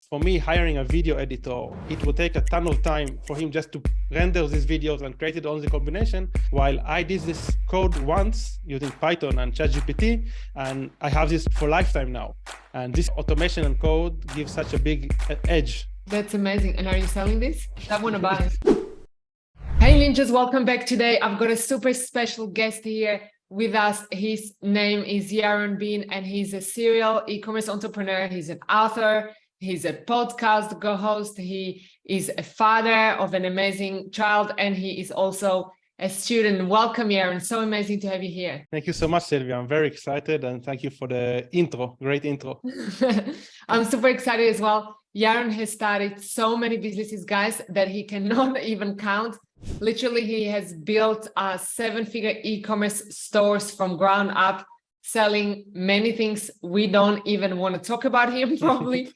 For me, hiring a video editor, it will take a ton of time for him just to render these videos and create it on the combination, while I did this code once using Python and ChatGPT, and I have this for lifetime now. And this automation and code gives such a big edge. That's amazing. And are you selling this? I want to buy it. Hey ninjas, welcome back. Today I've got a super special guest here with us. His name is Yaron Been, and he's a serial e-commerce entrepreneur. He's an author. He's a podcast co-host. He is a father of an amazing child, and he is also a student. Welcome, Yaron. So amazing to have you here. Thank you so much, Silvia. I'm very excited, and thank you for the intro. Great intro. I'm super excited as well. Yaron has started so many businesses, guys, that he cannot even count. Literally, he has built a 7-figure e-commerce stores from ground up, selling many things we don't even want to talk about him probably.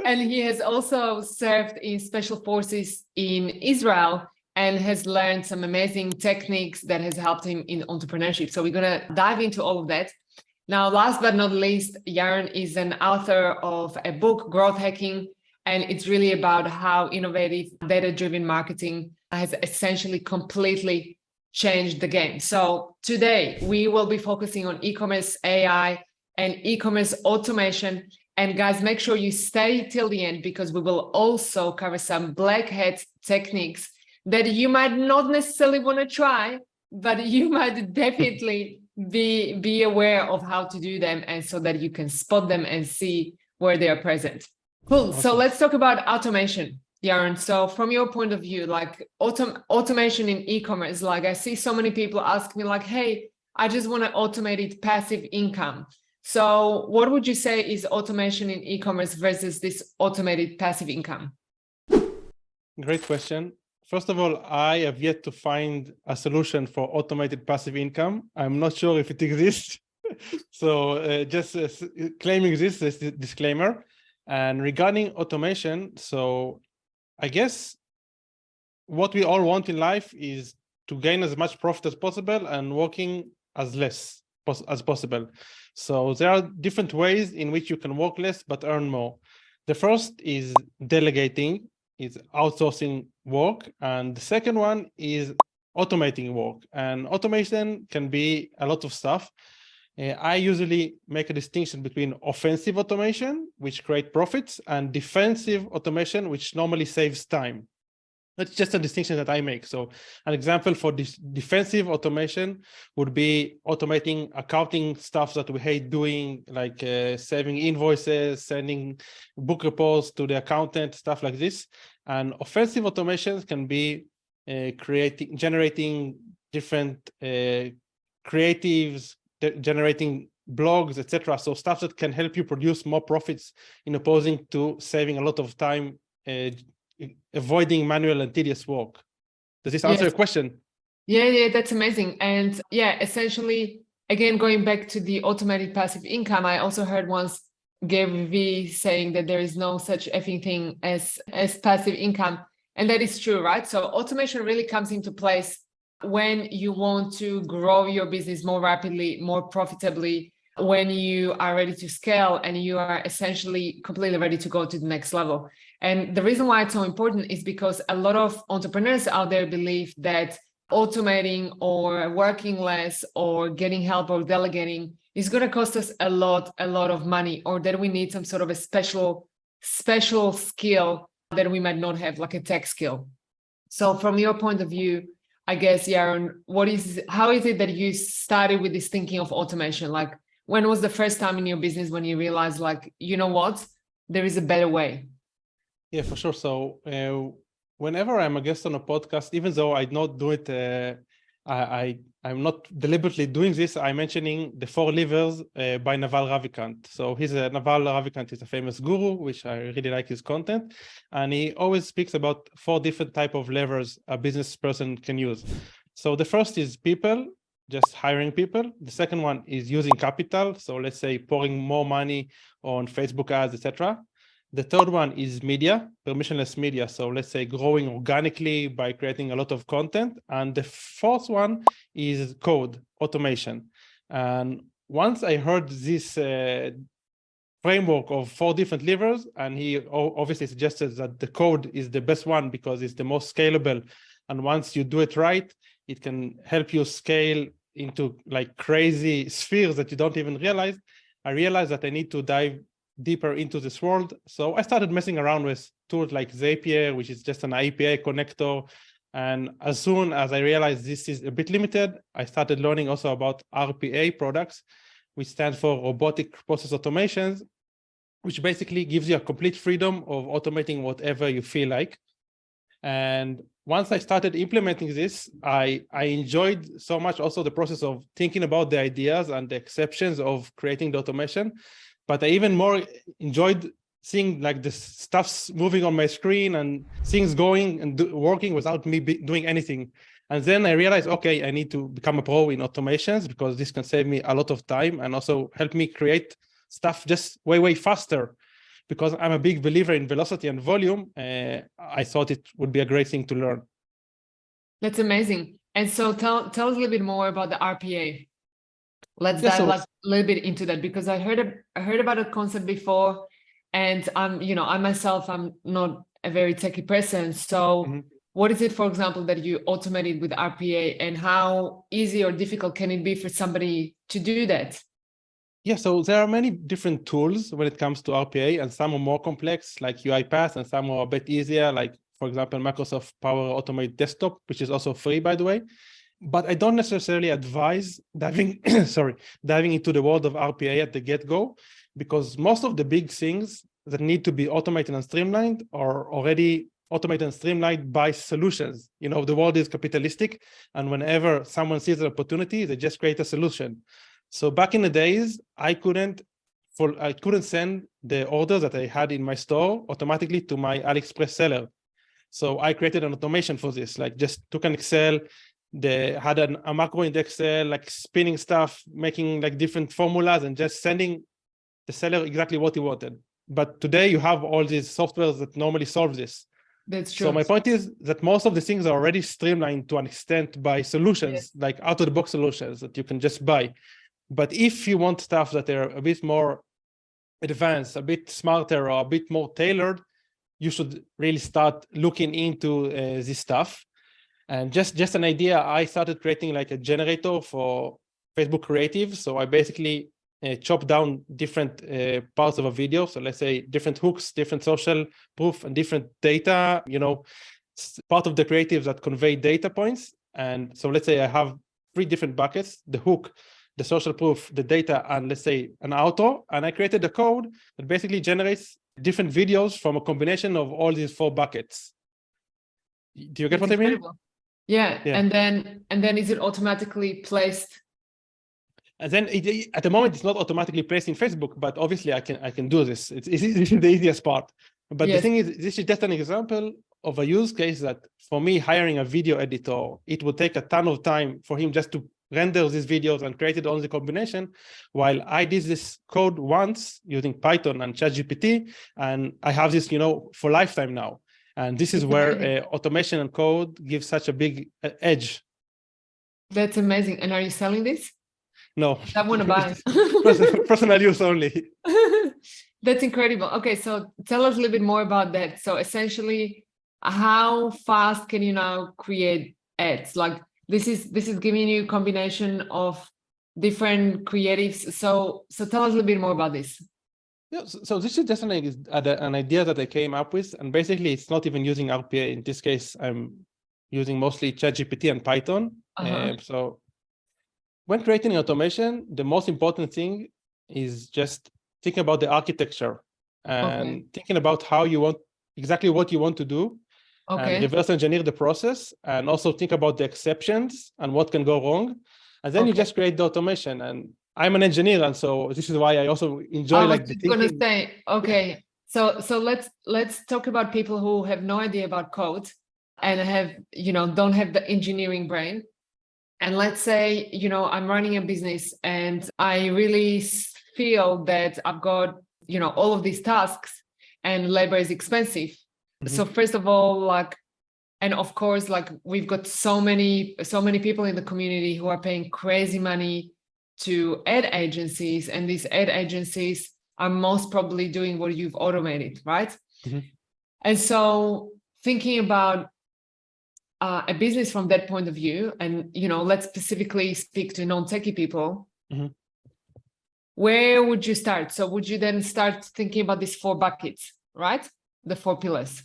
And he has also served in special forces in Israel and has learned some amazing techniques that has helped him in entrepreneurship. So we're going to dive into all of that. Now, last but not least, Yaron is an author of a book, Growth Hacking, and it's really about how innovative data-driven marketing has essentially completely changed the game. So today we will be focusing on e-commerce AI and e-commerce automation. And guys, make sure you stay till the end, because we will also cover some black hat techniques that you might not necessarily want to try, but you might definitely be aware of how to do them, and so that you can spot them and see where they are present. Cool. Awesome. So let's talk about automation, Yaron. So from your point of view, like automation in e-commerce, like I see so many people ask me like, hey, I just want to automate it passive income. So what would you say is automation in e-commerce versus this automated passive income? Great question. First of all, I have yet to find a solution for automated passive income. I'm not sure if it exists. So just claiming this disclaimer. And regarding automation, so I guess what we all want in life is to gain as much profit as possible and working as less as possible. So there are different ways in which you can work less but earn more. The first is delegating, is outsourcing work. And the second one is automating work. And automation can be a lot of stuff. I usually make a distinction between offensive automation, which create profits, and defensive automation, which normally saves time. That's just a distinction that I make. So an example for this defensive automation would be automating accounting stuff that we hate doing, like saving invoices, sending book reports to the accountant, stuff like this. And offensive automations can be generating different creatives, generating blogs, etc. So stuff that can help you produce more profits in opposing to saving a lot of time, avoiding manual and tedious work. Does this answer your question? Yeah, that's amazing. And yeah, essentially, again, going back to the automated passive income, I also heard once Gary Vee saying that there is no such effing thing as passive income. And that is true, right? So automation really comes into place when you want to grow your business more rapidly, more profitably, when you are ready to scale and you are essentially completely ready to go to the next level. And the reason why it's so important is because a lot of entrepreneurs out there believe that automating or working less or getting help or delegating is going to cost us a lot of money, or that we need some sort of a special skill that we might not have, like a tech skill. So from your point of view, I guess, Yaron, how is it that you started with this thinking of automation? Like, when was the first time in your business when you realized, like, you know what, there is a better way? Yeah, for sure. So whenever I'm a guest on a podcast, even though I don't do it, I'm not deliberately doing this, I'm mentioning the 4 levers by Naval Ravikant. So Naval Ravikant is a famous guru, which I really like his content. And he always speaks about 4 different types of levers a business person can use. So the first is people, just hiring people. The second one is using capital. So let's say pouring more money on Facebook ads, etc. The third one is media, permissionless media. So let's say growing organically by creating a lot of content. And the fourth one is code, automation. And once I heard this framework of 4 different levers, and he obviously suggested that the code is the best one because it's the most scalable, and once you do it right, it can help you scale into like crazy spheres that you don't even realize. I realized that I need to dive deeper into this world, so I started messing around with tools like Zapier, which is just an API connector. And as soon as I realized this is a bit limited, I started learning also about RPA products, which stands for Robotic Process Automations, which basically gives you a complete freedom of automating whatever you feel like. And once I started implementing this, I enjoyed so much also the process of thinking about the ideas and the exceptions of creating the automation. But I even more enjoyed seeing like the stuff's moving on my screen and things going and working without me doing anything. And then I realized, okay, I need to become a pro in automations because this can save me a lot of time and also help me create stuff just way faster. Because I'm a big believer in velocity and volume, I thought it would be a great thing to learn. That's amazing. And so tell us a little bit more about the RPA. Let's dive like a little bit into that, because I heard about the concept before, and I myself, I'm not a very techy person. So what is it, for example, that you automated with RPA, and how easy or difficult can it be for somebody to do that? Yeah, so there are many different tools when it comes to RPA, and some are more complex, like UiPath, and some are a bit easier, like, for example, Microsoft Power Automate Desktop, which is also free, by the way. But I don't necessarily advise diving into the world of RPA at the get-go, because most of the big things that need to be automated and streamlined are already automated and streamlined by solutions. The world is capitalistic, and whenever someone sees an opportunity, they just create a solution. So back in the days, I couldn't send the orders that I had in my store automatically to my AliExpress seller. So I created an automation for this, like just took an Excel, had a macro in the Excel, like spinning stuff, making like different formulas and just sending the seller exactly what he wanted. But today you have all these softwares that normally solve this. That's true. So my point is that most of the things are already streamlined to an extent by solutions, like out-of-the-box solutions that you can just buy. But if you want stuff that are a bit more advanced, a bit smarter, or a bit more tailored, you should really start looking into this stuff. And just an idea, I started creating like a generator for Facebook Creative. So I basically chop down different parts of a video. So let's say different hooks, different social proof, and different data, part of the creatives that convey data points. And so let's say I have 3 different buckets: the hook, the social proof, the data, and let's say an outro. And I created a code that basically generates different videos from a combination of all these 4 buckets. Do you get what I mean? Yeah. And then is it automatically placed? And then at the moment, it's not automatically placed in Facebook, but obviously I can do this. This is the easiest part. But the thing is, this is just an example of a use case that for me, hiring a video editor, it would take a ton of time for him just to render these videos and create it on the combination, while I did this code once using Python and ChatGPT, and I have this, for lifetime now. And this is where automation and code give such a big edge. That's amazing. And are you selling this? No. I want to buy. Personal use only. That's incredible. Okay, so tell us a little bit more about that. So essentially, how fast can you now create ads? Like, this is giving you a combination of different creatives. So tell us a little bit more about this. Yeah, so this is just an idea that I came up with, and basically it's not even using RPA. In this case, I'm using mostly ChatGPT and Python. So when creating automation, the most important thing is just thinking about the architecture and thinking about how you want, exactly what you want to do. And reverse engineer the process, and also think about the exceptions and what can go wrong. And then you just create the automation. And I'm an engineer, and so this is why I also enjoy the thinking. I was going to say, so let's talk about people who have no idea about code and don't have the engineering brain. And let's say, I'm running a business and I really feel that I've got, all of these tasks and labor is expensive. So first of all, and of course, we've got so many people in the community who are paying crazy money to ad agencies, and these ad agencies are most probably doing what you've automated, right? Mm-hmm. And so thinking about a business from that point of view, and let's specifically speak to non-techie people. Mm-hmm. Where would you start? So would you then start thinking about these 4 buckets, right? The 4 pillars.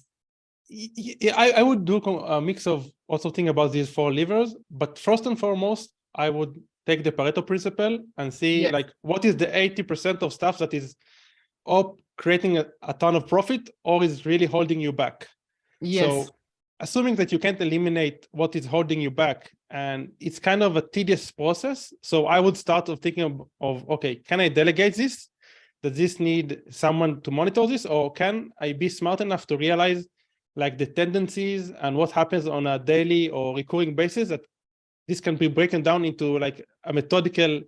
Yeah, I would do a mix of also think about these 4 levers, but first and foremost, I would take the Pareto principle and see like what is the 80% of stuff that is creating a ton of profit or is really holding you back. Yes. So assuming that you can't eliminate what is holding you back, and it's kind of a tedious process. So I would start of thinking of okay, can I delegate this? Does this need someone to monitor this? Or can I be smart enough to realize like the tendencies and what happens on a daily or recurring basis, that this can be broken down into like a methodical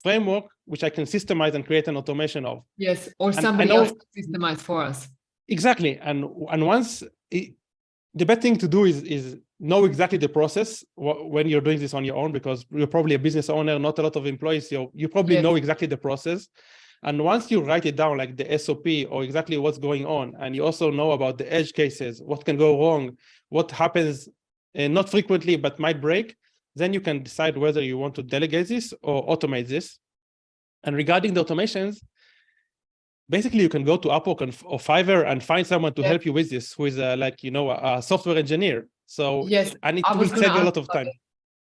framework, which I can systemize and create an automation of. Yes, or somebody else systemize for us. Exactly. And once the best thing to do is know exactly the process when you're doing this on your own, because you're probably a business owner, not a lot of employees. So you probably know exactly the process. And once you write it down, like the SOP or exactly what's going on, and you also know about the edge cases, what can go wrong, what happens not frequently but might break, then you can decide whether you want to delegate this or automate this. And regarding the automations, basically you can go to Upwork or Fiverr and find someone to help you with this, who is a software engineer. So and it will save you a lot of time.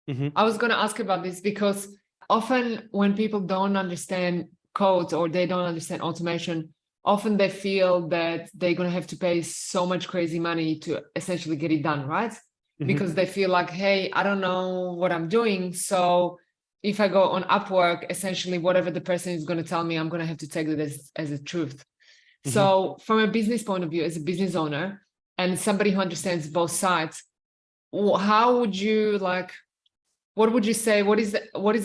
Mm-hmm. I was going to ask about this because often when people don't understand code or they don't understand automation, often they feel that they're going to have to pay so much crazy money to essentially get it done, right? Mm-hmm. Because they feel like, hey, I don't know what I'm doing. So if I go on Upwork, essentially whatever the person is going to tell me, I'm going to have to take it as a truth. Mm-hmm. So from a business point of view, as a business owner and somebody who understands both sides, how would you what would you say? What is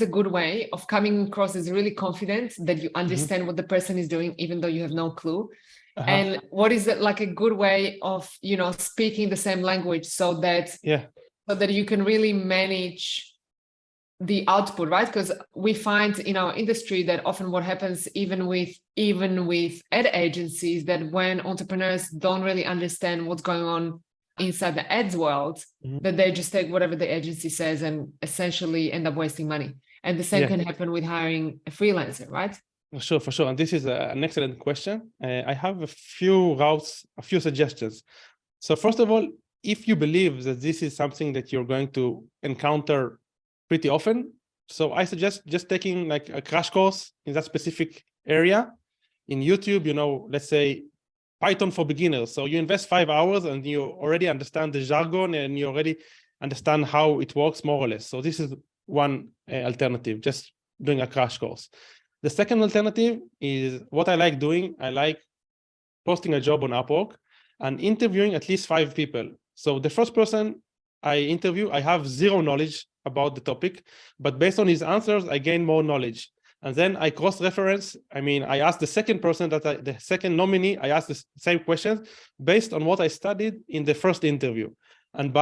a good way of coming across as really confident that you understand what the person is doing, even though you have no clue? And what is it like a good way of, speaking the same language so that you can really manage the output, right? Because we find in our industry that often what happens even with ad agencies, that when entrepreneurs don't really understand what's going on inside the ads world, that they just take whatever the agency says and essentially end up wasting money. And the same can happen with hiring a freelancer, right? For sure. And this is an excellent question. I have a few routes, a few suggestions. So first of all, if you believe that this is something that you're going to encounter pretty often, so I suggest just taking like a crash course in that specific area in YouTube, let's say Python for beginners. So you invest 5 hours and you already understand the jargon and you already understand how it works more or less. So this is one alternative, just doing a crash course. The second alternative is what I like doing. I like posting a job on Upwork and interviewing at least 5 people. So the first person I interview, I have zero knowledge about the topic, but based on his answers, I gain more knowledge. And then I cross-reference. I mean, I asked the second person the second nominee, I asked the same questions based on what I studied in the first interview, and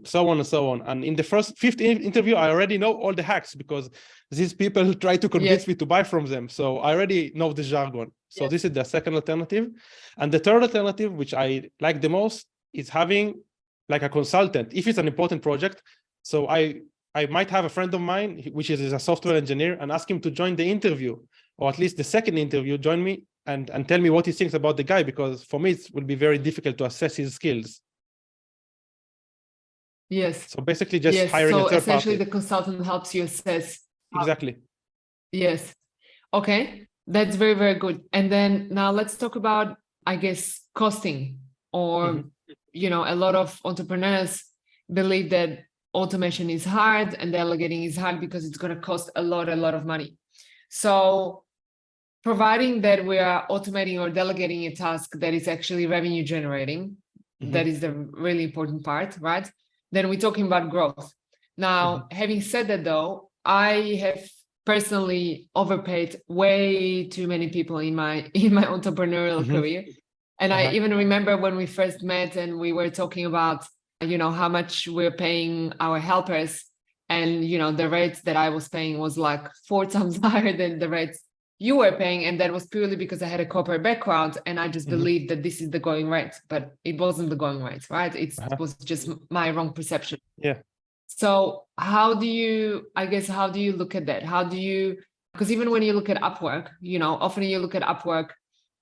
so on and so on. And in the fifth interview, I already know all the hacks because these people try to convince me to buy from them. So I already know the jargon. So this is the second alternative. And the third alternative, which I like the most, is having like a consultant, if it's an important project. So I might have a friend of mine, which is a software engineer, and ask him to join the interview, or at least the second interview, join me and tell me what he thinks about the guy, because for me, it will be very difficult to assess his skills. Yes. So basically just hiring a third party. So essentially the consultant helps you assess. Exactly. Yes. Okay. That's very, very good. And then now let's talk about, I guess, costing, or, a lot of entrepreneurs believe that automation is hard and delegating is hard because it's going to cost a lot of money. So providing that we are automating or delegating a task that is actually revenue generating, that is the really important part, right? Then we're talking about growth. Now, having said that though, I have personally overpaid way too many people in my entrepreneurial career. And I even remember when we first met and we were talking about how much we're paying our helpers, and the rates that I was paying was like 4 times higher than the rates you were paying, and that was purely because I had a corporate background and I just believed that this is the going rate, but it wasn't the going rate, right? It was just my wrong perception. Yeah. So how do you look at that? Because even when you look at Upwork, often you look at Upwork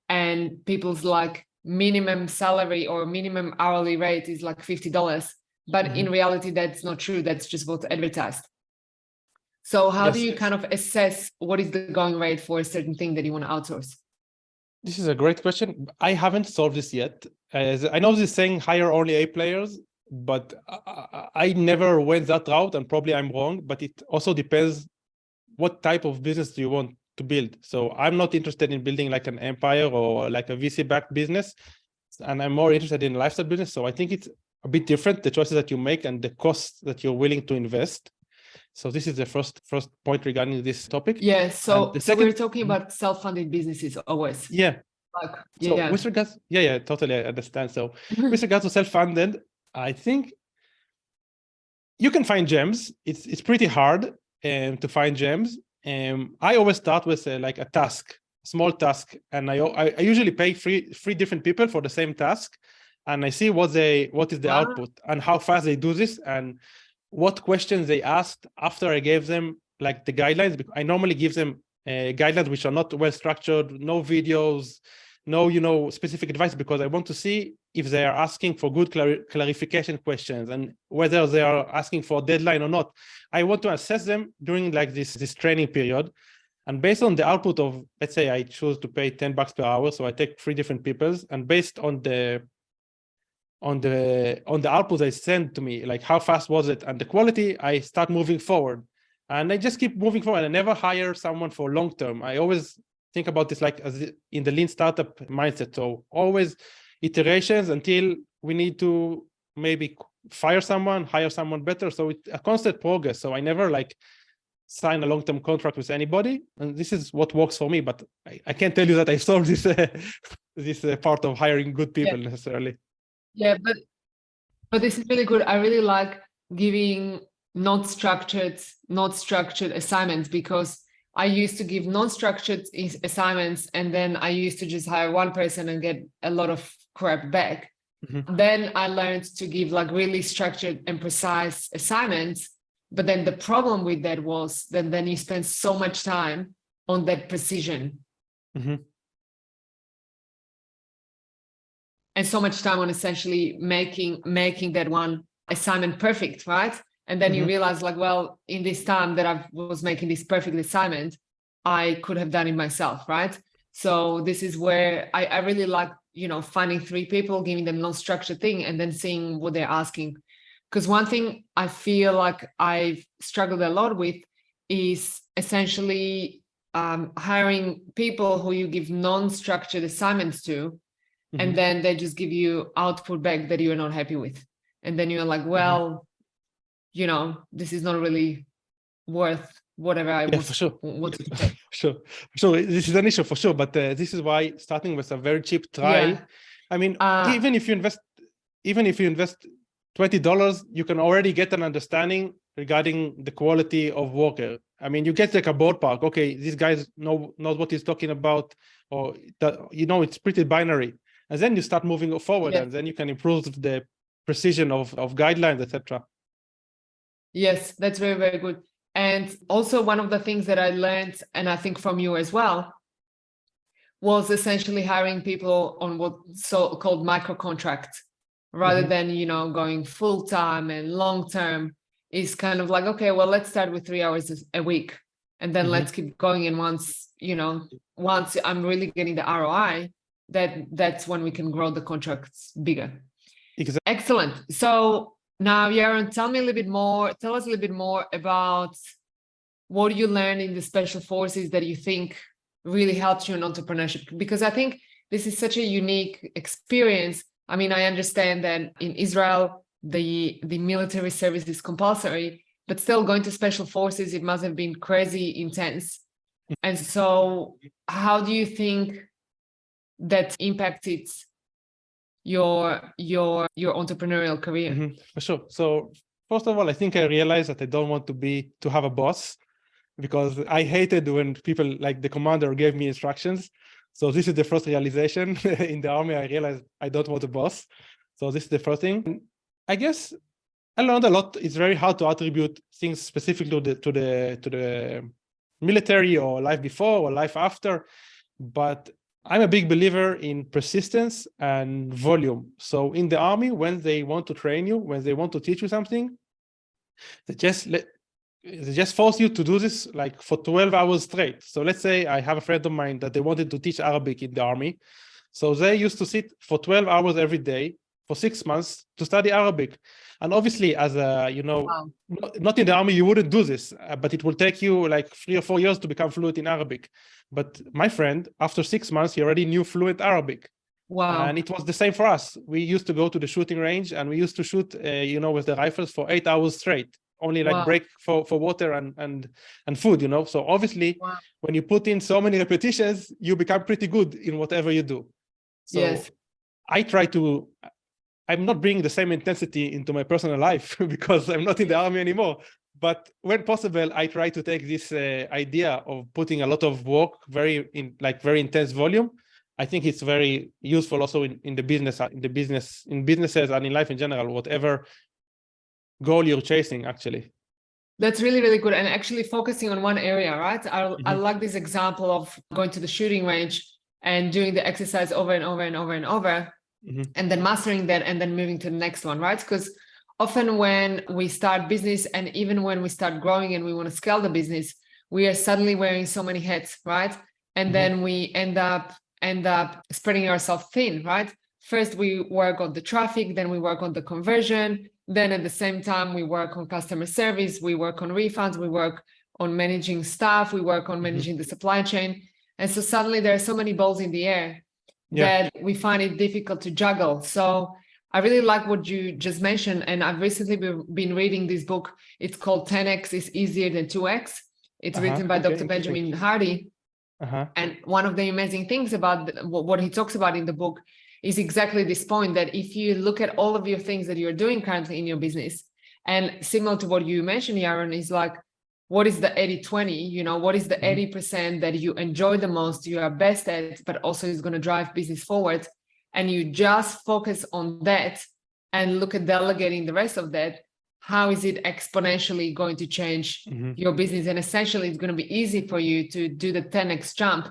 and people's like minimum salary or minimum hourly rate is like $50, but in reality, that's not true. That's just what's advertised. So how do you kind of assess what is the going rate for a certain thing that you want to outsource? This is a great question. I haven't solved this yet. I know this saying hire only A players, but I never went that route, and probably I'm wrong, but it also depends what type of business do you want to build. So I'm not interested in building like an empire or like a VC-backed business, and I'm more interested in lifestyle business. So I think it's a bit different, the choices that you make and the costs that you're willing to invest. So this is the first point regarding this topic. Yeah. So we're talking about self-funded businesses always. Yeah. With regards, totally, I understand. So with regards to self-funded, I think you can find gems. It's pretty hard to find gems. I always start with like a task, small task, and I usually pay three different people for the same task, and I see what is the output and how fast they do this and what questions they asked after I gave them like the guidelines. I normally give them guidelines which are not well structured, no videos, no specific advice, because I want to see if they are asking for good clarification questions and whether they are asking for a deadline or not. I want to assess them during like this training period, and based on the output of, let's say I choose to pay $10 per hour, so I take 3 different people's, and based on the output they send to me, like how fast was it and the quality, I start moving forward, and I just keep moving forward. I never hire someone for long term. I always think about this like as in the lean startup mindset. So always iterations until we need to maybe hire someone better. So it's a constant progress. So I never like sign a long-term contract with anybody, and this is what works for me. But I can't tell you that I solved this this part of hiring good people necessarily. Yeah, but this is really good. I really like giving not structured assignments, because I used to give non-structured assignments, and then I used to just hire one person and get a lot of crap back. Then I learned to give like really structured and precise assignments. But then the problem with that was that then you spend so much time on that precision. And so much time on essentially making that one assignment perfect, right? And then you realize like, well, in this time that I was making this perfect assignment, I could have done it myself, right? So this is where I really like, finding 3 people, giving them non-structured thing, and then seeing what they're asking. Because one thing I feel like I've struggled a lot with is essentially hiring people who you give non-structured assignments to, and then they just give you output back that you're not happy with. And then you're like, well, this is not really worth whatever I want to pay. For sure. This is an issue for sure. But this is why starting with a very cheap trial, I mean, even if you invest $20, you can already get an understanding regarding the quality of worker. I mean, you get like a ballpark. Okay, these guys knows what he's talking about, or it's pretty binary. And then you start moving forward, and then you can improve the precision of guidelines, etc. Yes, that's very, very good. And also one of the things that I learned, and I think from you as well, was essentially hiring people on what's so-called micro contracts, rather than, going full-time and long-term. Is kind of like, okay, well, let's start with 3 hours a week, and then let's keep going. And once I'm really getting the ROI, that's when we can grow the contracts bigger. Exactly. Excellent. So now, Yaron, tell us a little bit more about what you learned in the special forces that you think really helped you in entrepreneurship, because I think this is such a unique experience. I mean, I understand that in Israel, the military service is compulsory, but still going to special forces, it must have been crazy intense. And so how do you think that impacted your entrepreneurial career? For sure. So first of all, I think I realized that I don't want to have a boss. because I hated when people like the commander gave me instructions. So this is the first realization in the army. I realized I don't want a boss. So this is the first thing. I guess I learned a lot. It's very hard to attribute things specific to the military or life before or life after, but I'm a big believer in persistence and volume. So in the army, when they want to train you, when they want to teach you something, they just force you to do this like for 12 hours straight. So let's say I have a friend of mine that they wanted to teach Arabic in the army. So they used to sit for 12 hours every day for 6 months to study Arabic. And obviously, as a, Wow. not in the army, you wouldn't do this, but it will take you like 3 or 4 years to become fluent in Arabic. But my friend, after 6 months, he already knew fluent Arabic. Wow. And it was the same for us. We used to go to the shooting range and we used to shoot, with the rifles for 8 hours straight, only like Wow. break for water and food, So obviously, Wow. when you put in so many repetitions, you become pretty good in whatever you do. So Yes. I'm not bringing the same intensity into my personal life because I'm not in the army anymore. But when possible, I try to take this idea of putting a lot of work very intense volume. I think it's very useful also in businesses and in life in general, whatever goal you're chasing, actually. That's really, really good. And actually focusing on one area, right? I like this example of going to the shooting range and doing the exercise over and over and over and over, and then mastering that and then moving to the next one, right? Because often when we start business and even when we start growing and we want to scale the business, we are suddenly wearing so many hats, right? And then we end up spreading ourselves thin, right? First, we work on the traffic, then we work on the conversion. Then at the same time, we work on customer service, we work on refunds, we work on managing staff, we work on managing the supply chain. And so suddenly there are so many balls in the air that we find it difficult to juggle. So I really like what you just mentioned. And I've recently been reading this book. It's called 10X is Easier Than 2X. It's written by Dr. Benjamin Hardy. And one of the amazing things about what he talks about in the book is exactly this point, that if you look at all of your things that you're doing currently in your business, and similar to what you mentioned, Yaron, is like, what is the 80-20? What is the 80% that you enjoy the most, you are best at, but also is going to drive business forward? And you just focus on that and look at delegating the rest of that. How is it exponentially going to change your business? And essentially, it's going to be easy for you to do the 10x jump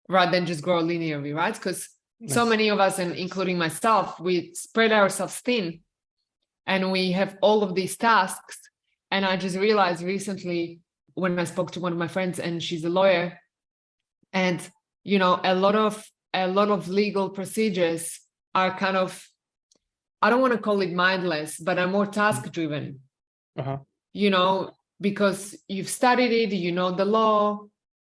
rather than just grow linearly, right? Because so many of us, and including myself, we spread ourselves thin and we have all of these tasks. And I just realized recently when I spoke to one of my friends, and she's a lawyer, and, a lot of legal procedures are kind of, I don't want to call it mindless, but are more task driven, because you've studied it, the law,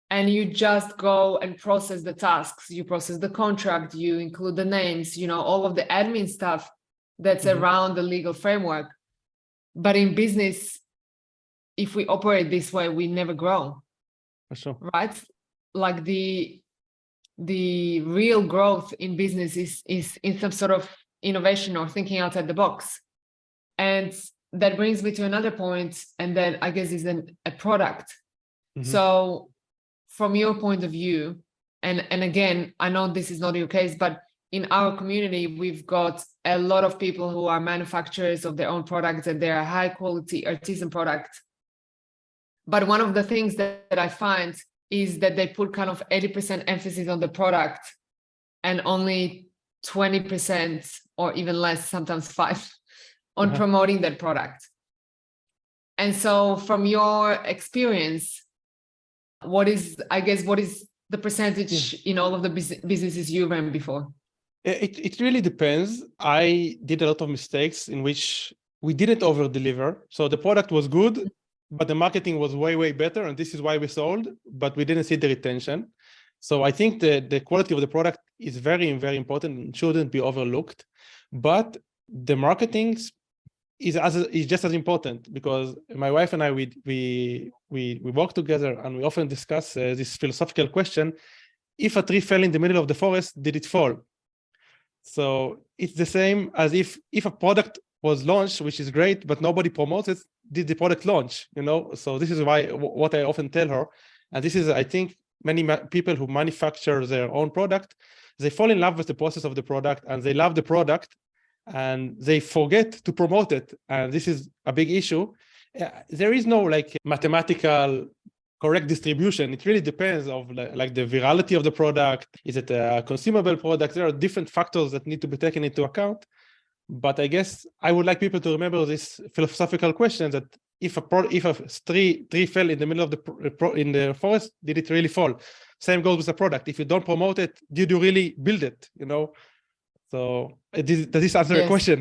and you just go and process the tasks. You process the contract, you include the names, all of the admin stuff that's around the legal framework. But in business, if we operate this way, we never grow. For sure. Right? Like the real growth in business is in some sort of innovation or thinking outside the box. And that brings me to another point, and that I guess is a product. So from your point of view, and again, I know this is not your case, but in our community, we've got a lot of people who are manufacturers of their own products, and they're high quality artisan products. But one of the things that I find is that they put kind of 80% emphasis on the product and only 20% or even less, sometimes 5%, on promoting that product. And so from your experience, what is the percentage in all of the businesses you ran before? It really depends. I did a lot of mistakes in which we didn't over deliver. So the product was good, but the marketing was way, way better. And this is why we sold, but we didn't see the retention. So I think the quality of the product is very, very important and shouldn't be overlooked. But the marketing is just as important, because my wife and I, we work together and we often discuss this philosophical question: if a tree fell in the middle of the forest, did it fall? So it's the same as if a product was launched, which is great, but nobody promotes it, did the product launch, So this is why what I often tell her, and this is, I think, many people who manufacture their own product, they fall in love with the process of the product and they love the product and they forget to promote it. And this is a big issue. There is no like mathematical correct distribution. It really depends of like the virality of the product. Is it a consumable product? There are different factors that need to be taken into account. But I guess I would like people to remember this philosophical question that if a tree fell in the middle of in the forest, did it really fall? Same goes with a product. If you don't promote it, did you really build it? So does this answer your question?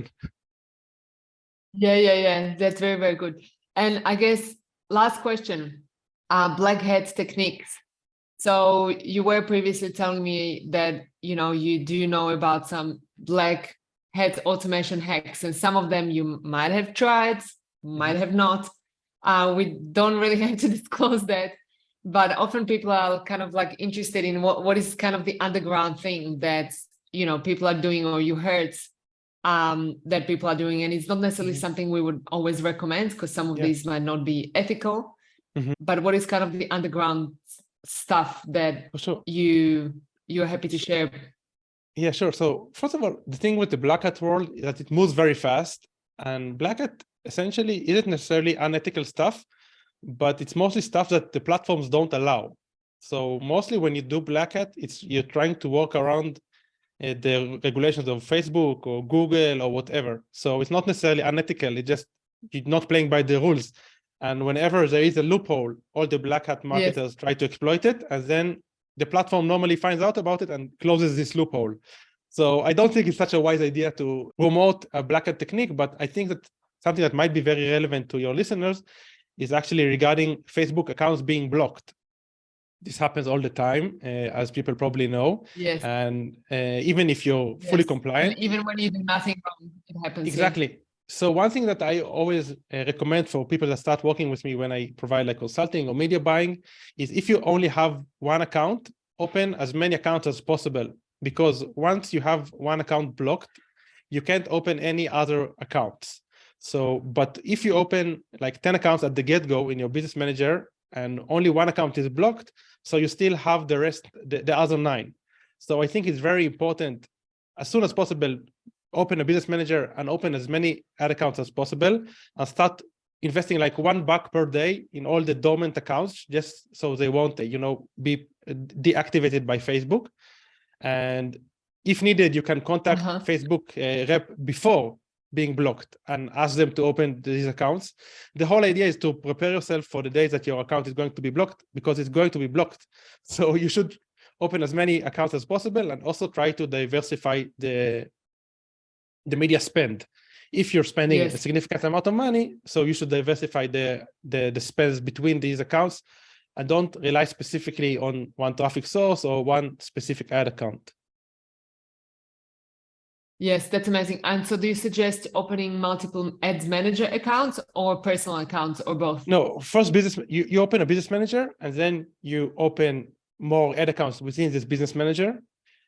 Yeah. That's very, very good. And I guess last question, black hat techniques. So you were previously telling me that, you do know about some black hat automation hacks, and some of them you might have tried, might have not. We don't really have to disclose that, but often people are kind of like interested in what is kind of the underground thing that, people are doing, or you heard that people are doing. And it's not necessarily something we would always recommend, because some of these might not be ethical. But what is kind of the underground stuff that you're happy to share? Yeah, sure. So first of all, the thing with the black hat world is that it moves very fast, and black hat essentially isn't necessarily unethical stuff, but it's mostly stuff that the platforms don't allow. So mostly when you do black hat, you're trying to work around the regulations of Facebook or Google or whatever. So it's not necessarily unethical. It's just you're not playing by the rules. And whenever there is a loophole, all the black hat marketers try to exploit it, and then the platform normally finds out about it and closes this loophole. So I don't think it's such a wise idea to promote a black hat technique, but I think that something that might be very relevant to your listeners is actually regarding Facebook accounts being blocked. This happens all the time, as people probably know. Yes. And even if you're fully compliant. And even when you do nothing wrong, it happens. Exactly. Yeah. So one thing that I always recommend for people that start working with me when I provide like consulting or media buying is if you only have one account, open as many accounts as possible. Because once you have one account blocked, you can't open any other accounts. So, but if you open like 10 accounts at the get-go in your business manager and only one account is blocked, so you still have the rest, the other 9. So I think it's very important as soon as possible, open a business manager and open as many ad accounts as possible and start investing like $1 per day in all the dormant accounts, just so they won't, be deactivated by Facebook. And if needed, you can contact Facebook rep before being blocked and ask them to open these accounts. The whole idea is to prepare yourself for the days that your account is going to be blocked, because it's going to be blocked. So you should open as many accounts as possible and also try to diversify the media spend. If you're spending a significant amount of money, so you should diversify the spends between these accounts and don't rely specifically on one traffic source or one specific ad account. Yes, that's amazing. And so do you suggest opening multiple ads manager accounts or personal accounts or both? No, first you open a business manager and then you open more ad accounts within this business manager.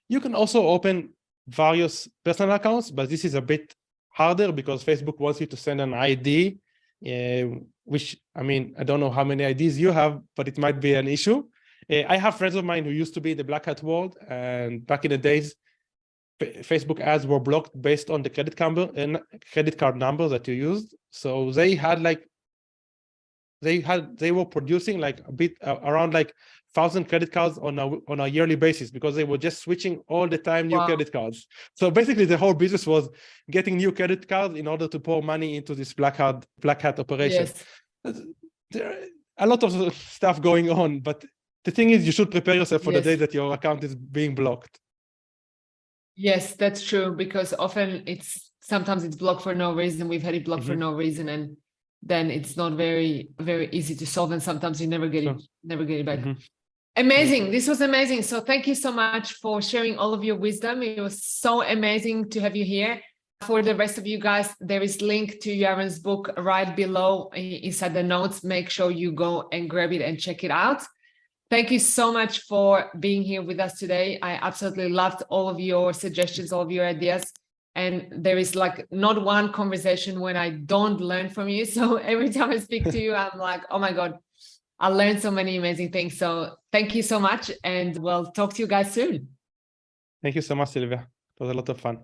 You can also open various personal accounts, but this is a bit harder because Facebook wants you to send an ID, which, I don't know how many IDs you have, but it might be an issue. I have friends of mine who used to be in the black hat world, and back in the days, Facebook ads were blocked based on the credit card number that you used. So they were producing like a bit around like 1,000 credit cards on a yearly basis, because they were just switching all the time new credit cards. So basically the whole business was getting new credit cards in order to pour money into this black hat operation. Yes. There are a lot of stuff going on, but the thing is you should prepare yourself for the day that your account is being blocked. Yes, that's true, because often sometimes it's blocked for no reason. We've had it blocked for no reason, and then it's not very, very easy to solve, and sometimes you never get it back. Amazing. This was amazing. So thank you so much for sharing all of your wisdom. It was so amazing to have you here. For the rest of you guys, there is link to Yaron's book right below inside the notes. Make sure you go and grab it and check it out. Thank you so much for being here with us today. I absolutely loved all of your suggestions, all of your ideas. And there is like not one conversation when I don't learn from you. So every time I speak to you, I'm like, oh my God, I learned so many amazing things. So thank you so much. And we'll talk to you guys soon. Thank you so much, Silvia. It was a lot of fun.